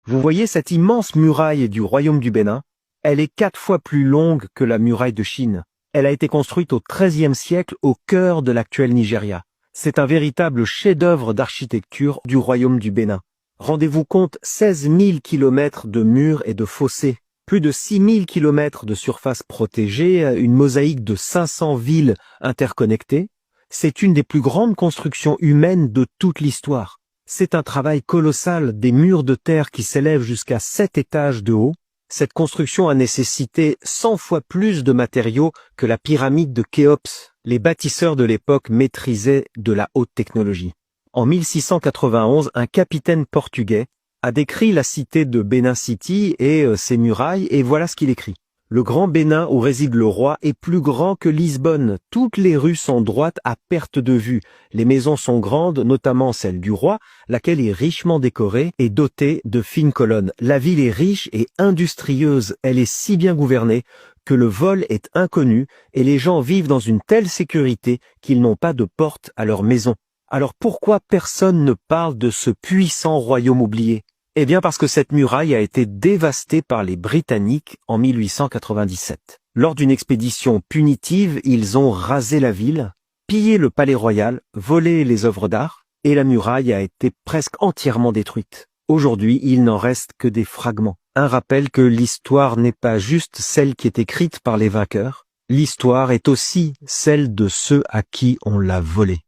Vous voyez cette immense muraille du royaume du Bénin? Elle est 4 fois plus longue que la muraille de Chine. Elle a été construite au XIIIe siècle au cœur de l'actuel Nigeria. C'est un véritable chef-d'œuvre d'architecture du royaume du Bénin. Rendez-vous compte, 16 000 kilomètres de murs et de fossés, plus de 6 000 kilomètres de surface protégée, une mosaïque de 500 villes interconnectées. C'est une des plus grandes constructions humaines de toute l'histoire. C'est un travail colossal, des murs de terre qui s'élèvent jusqu'à 7 étages de haut. Cette construction a nécessité 100 fois plus de matériaux que la pyramide de Khéops. Les bâtisseurs de l'époque maîtrisaient de la haute technologie. En 1691, un capitaine portugais a décrit la cité de Benin City et ses murailles, et voilà ce qu'il écrit. Le grand Bénin où réside le roi est plus grand que Lisbonne. Toutes les rues sont droites à perte de vue. Les maisons sont grandes, notamment celle du roi, laquelle est richement décorée et dotée de fines colonnes. La ville est riche et industrieuse. Elle est si bien gouvernée que le vol est inconnu et les gens vivent dans une telle sécurité qu'ils n'ont pas de porte à leur maison. Alors pourquoi personne ne parle de ce puissant royaume oublié? Eh bien parce que cette muraille a été dévastée par les Britanniques en 1897. Lors d'une expédition punitive, ils ont rasé la ville, pillé le palais royal, volé les œuvres d'art, et la muraille a été presque entièrement détruite. Aujourd'hui, il n'en reste que des fragments. Un rappel que l'histoire n'est pas juste celle qui est écrite par les vainqueurs, l'histoire est aussi celle de ceux à qui on l'a volée.